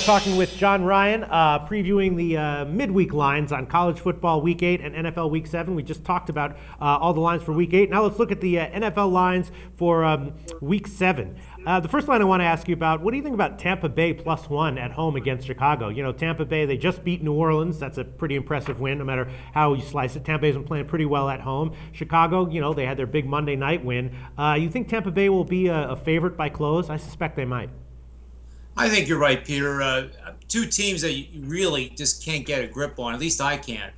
Talking with John Ryan, previewing the midweek lines on college football Week 8 and NFL Week 7. We just talked about all the lines for Week 8. Now let's look at the NFL lines for Week 7. The first line I want to ask you about, what do you think about Tampa Bay +1 at home against Chicago? You know, Tampa Bay, they just beat New Orleans. That's a pretty impressive win, no matter how you slice it. Tampa Bay's been playing pretty well at home. Chicago, you know, they had their big Monday night win. You think Tampa Bay will be a favorite by close? I suspect they might. I think you're right, Peter. Two teams that you really just can't get a grip on. At least I can't.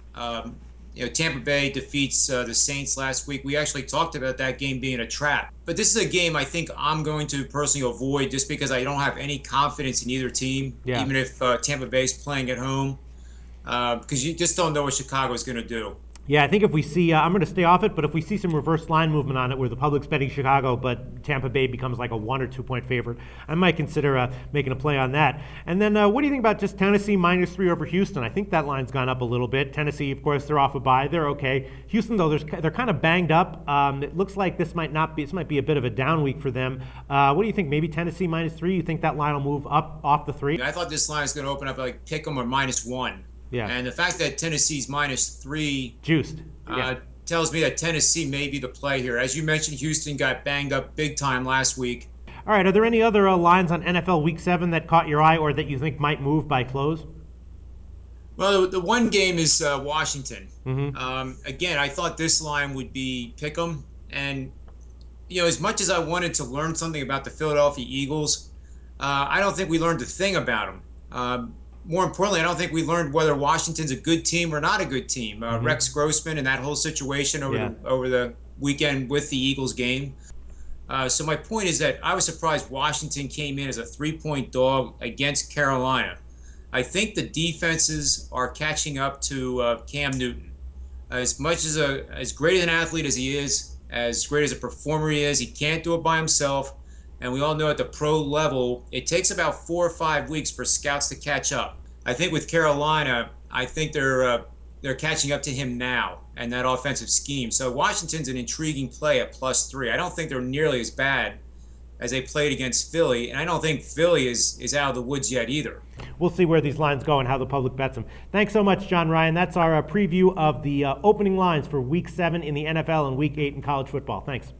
Tampa Bay defeats the Saints last week. We actually talked about that game being a trap. But this is a game I think I'm going to personally avoid just because I don't have any confidence in either team, even if Tampa Bay's playing at home, because you just don't know what Chicago is going to do. Yeah, I think if we see, I'm going to stay off it, but if we see some reverse line movement on it where the public's betting Chicago, but Tampa Bay becomes like a 1 or 2 point favorite, I might consider making a play on that. And then what do you think about just Tennessee -3 over Houston? I think that line's gone up a little bit. Tennessee, of course, they're off a bye. They're okay. Houston, though, they're kind of banged up. It looks like this might be a bit of a down week for them. What do you think? Maybe Tennessee -3? You think that line will move up off the 3? I thought this line was going to open up like pick 'em or -1. Yeah. And the fact that Tennessee's -3 juiced tells me that Tennessee may be the play here. As you mentioned, Houston got banged up big time last week. All right. Are there any other lines on NFL Week 7 that caught your eye or that you think might move by close? Well, the one game is Washington. Again, I thought this line would be pick 'em. And, you know, as much as I wanted to learn something about the Philadelphia Eagles, I don't think we learned a thing about them. More importantly, I don't think we learned whether Washington's a good team or not a good team. Rex Grossman and that whole situation over the weekend with the Eagles game. So my point is that I was surprised Washington came in as a 3-point dog against Carolina. I think the defenses are catching up to Cam Newton. As much as great an athlete as he is, as great as a performer he is, he can't do it by himself. And we all know at the pro level, it takes about 4 or 5 weeks for scouts to catch up. I think with Carolina, I think they're catching up to him now and that offensive scheme. So Washington's an intriguing play at +3. I don't think they're nearly as bad as they played against Philly, and I don't think Philly is out of the woods yet either. We'll see where these lines go and how the public bets them. Thanks so much, John Ryan. That's our preview of the opening lines for Week 7 in the NFL and Week 8 in college football. Thanks.